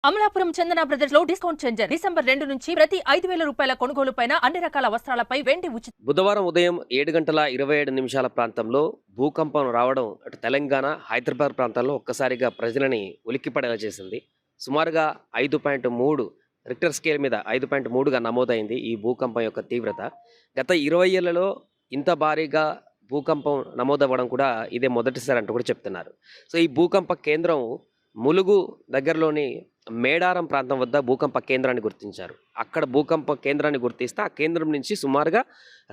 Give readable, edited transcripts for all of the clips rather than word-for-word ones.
అమలాపురం చందన brothers లో discount changer December 2 నుంచి ప్రతి 5,000 రూపాయల కొనుగోలుపైన అన్ని రకాల వస్త్రాలపై వెండి ఉచిత. బుధవారం ఉదయం 7:27 ప్రాంతంలో భూకంపం రావడం అటు తెలంగాణ, హైదరాబాద్ ప్రాంతాల్లో ఒక్కసారిగా ప్రజలని ఉలిక్కిపడేలా చేసింది. సుమారుగా 5.3 రిక్టర్ స్కేల్ మీద 5.3గా నమోదైంది ఈ భూకంపం యొక్క తీవ్రత. గత 20 ఏళ్లలో ఇంత భారీగా భూకంపం నమోదవ్వడం కూడా ఇదే మొదటిసారి అంటూ కూడా చెప్తున్నారు. సో ఈ భూకంప కేంద్రం ములుగు దగ్గరలోని మేడారం ప్రాంతం వద్ద భూకంప కేంద్రాన్ని గుర్తించారు. అక్కడ భూకంప కేంద్రాన్ని గుర్తిస్తే ఆ కేంద్రం నుంచి సుమారుగా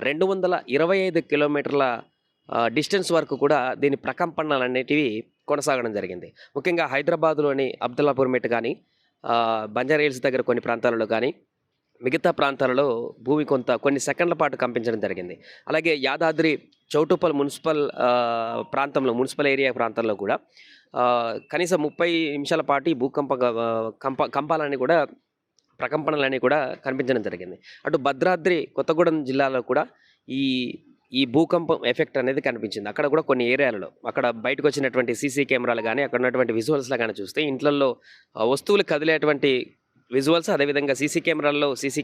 225 కిలోమీటర్ల డిస్టెన్స్ వరకు కూడా దీని ప్రకంపనలు అనేటివి కొనసాగడం జరిగింది. ముఖ్యంగా హైదరాబాద్లోని అబ్దుల్లాపూర్ మెట్ కానీ, బంజారా హిల్స్ దగ్గర కొన్ని ప్రాంతాలలో కానీ, మిగతా ప్రాంతాలలో భూమి కొన్ని సెకండ్ల పాటు కంపించడం జరిగింది. అలాగే యాదాద్రి చౌటుప్పల్ మున్సిపల్ ప్రాంతంలో, మున్సిపల్ ఏరియా ప్రాంతంలో కూడా కనీసం 30 నిమిషాల పాటు ఈ కంపాలని కూడా, ప్రకంపనలన్నీ కూడా కనిపించడం జరిగింది. అటు భద్రాద్రి కొత్తగూడెం జిల్లాలో కూడా ఈ భూకంపం ఎఫెక్ట్ అనేది కనిపించింది. అక్కడ కూడా కొన్ని ఏరియాలలో అక్కడ బయటకు వచ్చినటువంటి సీసీ కెమెరాలు కానీ, అక్కడ ఉన్నటువంటి విజువల్స్లో కానీ చూస్తే ఇంట్లలో వస్తువులు కదిలేటువంటి విజువల్స్, అదేవిధంగా సీసీ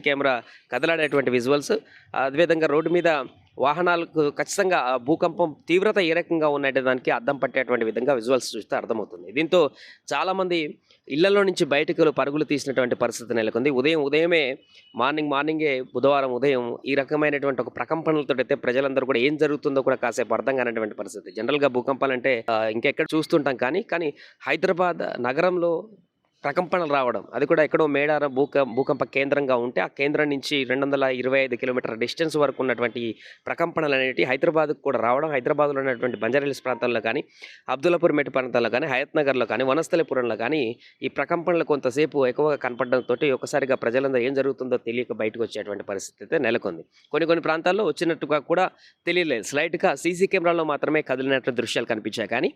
కెమెరా కదలాడేటువంటి విజువల్స్, అదేవిధంగా రోడ్డు మీద వాహనాలకు ఖచ్చితంగా భూకంపం తీవ్రత ఏ రకంగా ఉన్నట్టే దానికి అద్దం పట్టేటువంటి విధంగా విజువల్స్ చూస్తే అర్థమవుతుంది. దీంతో చాలామంది ఇళ్లలో నుంచి బయటకు పరుగులు తీసినటువంటి పరిస్థితి నెలకొంది. ఉదయమే మార్నింగే బుధవారం ఉదయం ఈ రకమైనటువంటి ఒక ప్రకంపనలతో అయితే ప్రజలందరూ కూడా ఏం జరుగుతుందో కూడా కాసేపు అర్థం కానటువంటి పరిస్థితి. జనరల్గా భూకంపాలంటే ఇంకెక్కడ చూస్తుంటాం, కానీ హైదరాబాద్ నగరంలో ప్రకంపనలు రావడం, అది కూడా ఎక్కడో మేడారం భూకంప కేంద్రంగా ఉంటే ఆ కేంద్రం నుంచి 225 కిలోమీటర్ల డిస్టెన్స్ వరకు ఉన్నటువంటి ప్రకంపనలు అనేవి హైదరాబాద్కు కూడా రావడం, హైదరాబాద్లో ఉన్నటువంటి బంజారా హిల్స్ ప్రాంతాల్లో కానీ, అబ్దుల్లాపూర్ మెట్ ప్రాంతాల్లో కానీ, హయత్ నగర్లో కానీ, వనస్థలిపురంలో కానీ ఈ ప్రకంపనలు కొంతసేపు ఎక్కువగా కనపడడంతో ఒక్కసారిగా ప్రజలందరూ ఏం జరుగుతుందో తెలియక బయటకు వచ్చేటువంటి పరిస్థితి అయితే నెలకొంది. కొన్ని ప్రాంతాల్లో వచ్చినట్టుగా కూడా తెలియలేదు. స్లైట్గా సీసీ కెమెరాలో మాత్రమే కదిలినటువంటి దృశ్యాలు కనిపించాయి, కానీ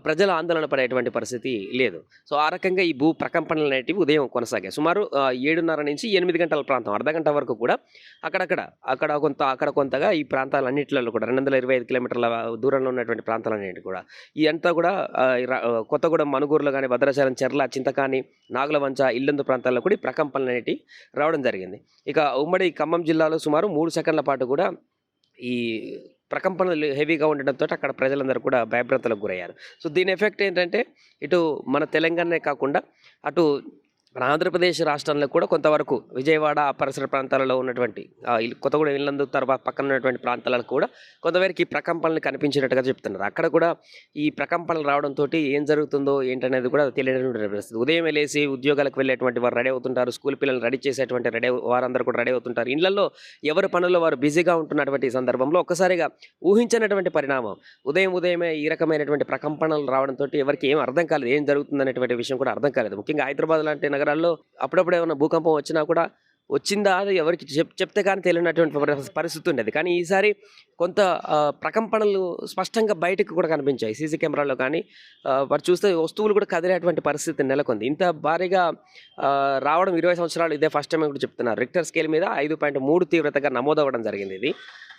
ప్రజలు ఆందోళన పడేటువంటి పరిస్థితి లేదు. సో ఆ రకంగా ఈ ప్రకంపనలు అనేటివి ఉదయం కొనసాగాయి. సుమారు 7:30 నుంచి 8 గంటల ప్రాంతం, అర్ధగంట వరకు కూడా అక్కడ కొంతగా ఈ ప్రాంతాలన్నింటిలో కూడా 225 కిలోమీటర్ల దూరంలో ఉన్నటువంటి ప్రాంతాలన్నింటి కూడా ఇదంతా కూడా కొత్తగూడెం, మనుగూరులో కానీ, భద్రాచలం, చెర్ల, చింతకాని, నాగులవంచ, ఇల్లందు ప్రాంతాల్లో కూడా ఈ ప్రకంపనలు అనేటివి రావడం జరిగింది. ఇక ఉమ్మడి ఖమ్మం జిల్లాలో సుమారు 3 సెకండ్ల పాటు కూడా ఈ ప్రకంపనలు హెవీగా ఉండడంతో అక్కడ ప్రజలందరూ కూడా భయభ్రాంతులకు గురయ్యారు. సో దీని ఎఫెక్ట్ ఏంటంటే ఇటు మన తెలంగాణనే కాకుండా అటు మన ఆంధ్రప్రదేశ్ రాష్ట్రంలో కూడా కొంతవరకు విజయవాడ పరిసర ప్రాంతాలలో ఉన్నటువంటి కొత్తగూడెం, ఇల్లందు తర్వాత పక్కన ఉన్నటువంటి ప్రాంతాలకు కూడా కొంతవరకు ఈ ప్రకంపనలు కనిపించినట్టుగా చెప్తున్నారు. అక్కడ కూడా ఈ ప్రకంపనలు రావడంతో ఏం జరుగుతుందో ఏంటనేది కూడా తెలియనటువంటి పరిస్థితి. ఉదయం లేసి ఉద్యోగాలకు వెళ్ళేటువంటి వారు రెడీ అవుతుంటారు, స్కూల్ పిల్లలు రెడీ చేసేటువంటి వారందరూ కూడా రెడీ అవుతుంటారు. ఇళ్లలో ఎవరి పనుల్లో వారు బిజీగా ఉంటున్నటువంటి సందర్భంలో ఒక్కసారిగా ఊహించినటువంటి పరిణామం ఉదయమే ఈ రకమైనటువంటి ప్రకంపనలు రావడంతో ఎవరికి ఏం అర్థం కాలేదు, ఏం జరుగుతుందనేటువంటి విషయం కూడా అర్థం కాలేదు. ముఖ్యంగా హైదరాబాద్ లాంటి నగరాల్లో అప్పుడప్పుడు ఏమైనా భూకంపం వచ్చినా కూడా వచ్చిందా అది ఎవరికి చెప్తే కానీ తెలియనటువంటి పరిస్థితి ఉండేది. కానీ ఈసారి కొంత ప్రకంపనలు స్పష్టంగా బయటకు కూడా కనిపించాయి సీసీ కెమెరాలో కానీ. వారు చూస్తే వస్తువులు కూడా కదిలేటువంటి పరిస్థితి నెలకొంది. ఇంత భారీగా రావడం 20 సంవత్సరాలు ఇదే ఫస్ట్ టైం కూడా చెప్తున్నారు. రిక్టర్ స్కేల్ మీద 5.3 తీవ్రతగా నమోదవ్వడం జరిగింది ఇది.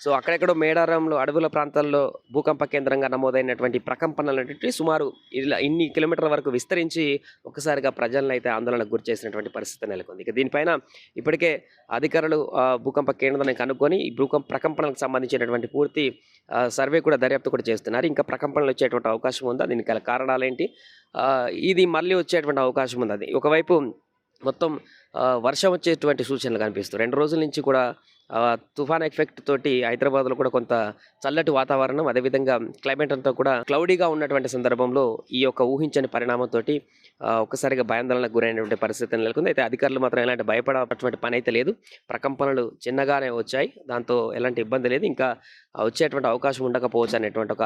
సో అక్కడెక్కడో మేడారంలో అడవుల ప్రాంతాల్లో భూకంప కేంద్రంగా నమోదైనటువంటి ప్రకంపనలు అనేవి సుమారు ఇన్ని కిలోమీటర్ల వరకు విస్తరించి ఒక్కసారిగా ప్రజలను అయితే ఆందోళనకు గురి చేసినటువంటి పరిస్థితి నెలకొంది. ఇక దీనిపైన ఇప్పటికే అధికారులు భూకంప కేంద్రాన్ని కనుక్కొని ఈ ప్రకంపనలకు సంబంధించినటువంటి పూర్తి సర్వే కూడా, దర్యాప్తు కూడా చేస్తున్నారు. ఇంకా ప్రకంపనలు వచ్చేటువంటి అవకాశం ఉందా, దీనికి గల కారణాలు ఏంటి, ఇది మళ్ళీ వచ్చేటువంటి అవకాశం ఉంది. అది ఒకవైపు మొత్తం వర్షం వచ్చేటువంటి సూచనలు కనిపిస్తాయి. 2 రోజుల నుంచి కూడా తుఫాన్ ఎఫెక్ట్ తోటి హైదరాబాద్లో కూడా కొంత చల్లటి వాతావరణం, అదేవిధంగా క్లైమేట్ అంతా కూడా క్లౌడీగా ఉన్నటువంటి సందర్భంలో ఈ యొక్క ఊహించని పరిణామంతో ఒక్కసారిగా భయాందోళనకు గురైనటువంటి పరిస్థితి నెలకొంది. అయితే అధికారులు మాత్రం ఎలాంటి భయపడేటువంటి పని అయితే లేదు. ప్రకంపనలు చిన్నగానే వచ్చాయి, దాంతో ఎలాంటి ఇబ్బంది లేదు, ఇంకా వచ్చేటువంటి అవకాశం ఉండకపోవచ్చు అనేటువంటి ఒక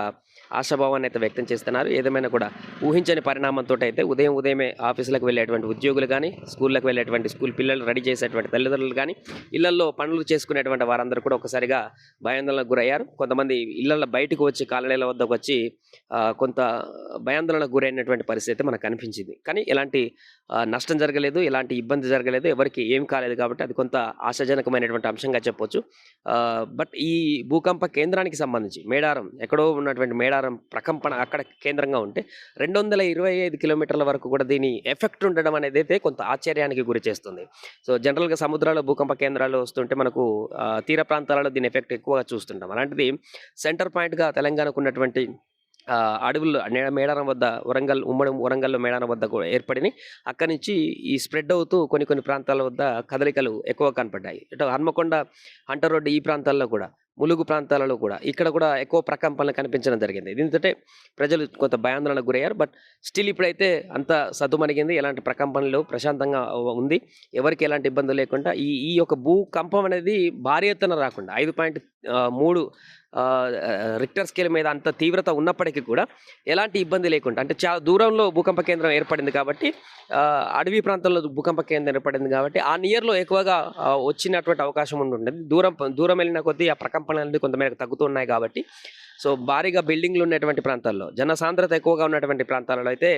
ఆశాభావాన్ని అయితే వ్యక్తం చేస్తున్నారు. ఏదేమైనా కూడా ఊహించని పరిణామంతో అయితే ఉదయమే ఆఫీసులకు వెళ్ళేటువంటి ఉద్యోగులు కానీ, స్కూళ్ళకు వెళ్ళేటువంటి స్కూల్ పిల్లలు రెడీ చేసేటువంటి తల్లిదండ్రులు కానీ, ఇళ్లలో పనులు చేసుకునేటువంటి వారందరూ కూడా ఒకసారిగా భయాందోళనకు గురయ్యారు. కొంతమంది ఇళ్లలో బయటకు వచ్చి కాలనీల వద్దకు వచ్చి కొంత భయాందోళనకు గురైనటువంటి పరిస్థితి మనకు కనిపించింది. కానీ ఎలాంటి నష్టం జరగలేదు, ఎలాంటి ఇబ్బంది జరగలేదు, ఎవరికి ఏం కాలేదు కాబట్టి అది కొంత ఆశాజనకమైనటువంటి అంశంగా చెప్పొచ్చు. బట్ ఈ భూకంప కేంద్రానికి సంబంధించి మేడారం ఎక్కడో ఉన్నటువంటి మేడారం ప్రకంపన అక్కడ కేంద్రంగా ఉంటే 225 కిలోమీటర్ల వరకు కూడా దీని ఎఫెక్ట్ ఉండడం అనేది అయితే కొంత ఆశ్చర్యానికి గురి చేస్తుంది. సో జనరల్గా సముద్రాల భూకంప కేంద్రాలు వస్తుంటే మనకు తీర ప్రాంతాలలో దీని ఎఫెక్ట్ ఎక్కువగా చూస్తుంటాం. అలాంటిది సెంటర్ పాయింట్గా తెలంగాణకు ఉన్నటువంటి అడవుల్లో మేడారం వద్ద ఉమ్మడి వరంగల్లో మేడారం వద్ద కూడా ఏర్పడినాయి. అక్కడి నుంచి ఈ స్ప్రెడ్ అవుతూ కొన్ని ప్రాంతాల వద్ద కదలికలు ఎక్కువ కనపడ్డాయి. ఇటు హన్మకొండ, హంటర్ రోడ్డు ఈ ప్రాంతాల్లో కూడా, ములుగు ప్రాంతాలలో కూడా ఇక్కడ కూడా ఎక్కువ ప్రకంపనలు కనిపించడం జరిగింది. దీంతో ప్రజలు కొంత భయాందోళనకు గురయ్యారు. బట్ స్టిల్ ఇప్పుడైతే అంత సద్దుమణిగింది, ఎలాంటి ప్రకంపనలు ప్రశాంతంగా ఉంది, ఎవరికి ఎలాంటి ఇబ్బందులు లేకుండా ఈ యొక్క భూకంపం అనేది భారీ ఎత్తున రాకుండా 5.3 రిక్టర్ స్కేల్ మీద అంత తీవ్రత ఉన్నప్పటికీ కూడా ఎలాంటి ఇబ్బంది లేకుండా, అంటే చాలా దూరంలో భూకంప కేంద్రం ఏర్పడింది కాబట్టి, అడవి ప్రాంతంలో భూకంప కేంద్రం ఏర్పడింది కాబట్టి ఆ నియర్లో ఎక్కువగా వచ్చినటువంటి అవకాశం ఉండేది. దూరం వెళ్ళిన కొద్దీ ఆ ప్రకంపనలు అనేది కొంతమేరకు తగ్గుతున్నాయి కాబట్టి, సో భారీగా బిల్డింగ్లు ఉన్నటువంటి ప్రాంతాల్లో, జనసాంద్రత ఎక్కువగా ఉన్నటువంటి ప్రాంతాలలో అయితే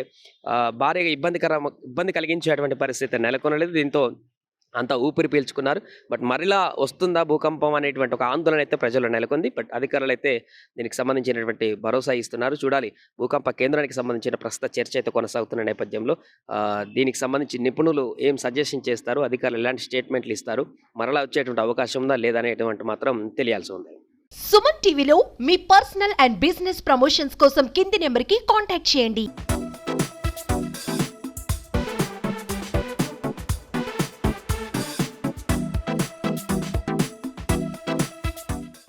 భారీగా ఇబ్బంది కలిగించేటువంటి పరిస్థితి నెలకొనలేదు. దీంతో అంతా ఊపిరి పీల్చుకున్నారు. బట్ మరలా వస్తుందా భూకంపం అనేటువంటి ఒక ఆందోళన అయితే ప్రజల్లో నెలకొంది. బట్ అధికారులు అయితే దీనికి సంబంధించినటువంటి భరోసా ఇస్తున్నారు. చూడాలి, భూకంప కేంద్రానికి సంబంధించిన ప్రస్తుత చర్చ అయితే కొనసాగుతున్న నేపథ్యంలో దీనికి సంబంధించి నిపుణులు ఏం సజెషన్ చేస్తారు, అధికారులు ఎలాంటి స్టేట్మెంట్లు ఇస్తారు, మరలా వచ్చేటువంటి అవకాశం ఉందా లేదా అనేటువంటి మాత్రం తెలియాల్సి ఉంది. సుమన్ టీవీలో మీ పర్సనల్ అండ్ బిజినెస్ ప్రమోషన్స్ కోసం కింది నెంబర్కి కాంటాక్ట్ చేయండి.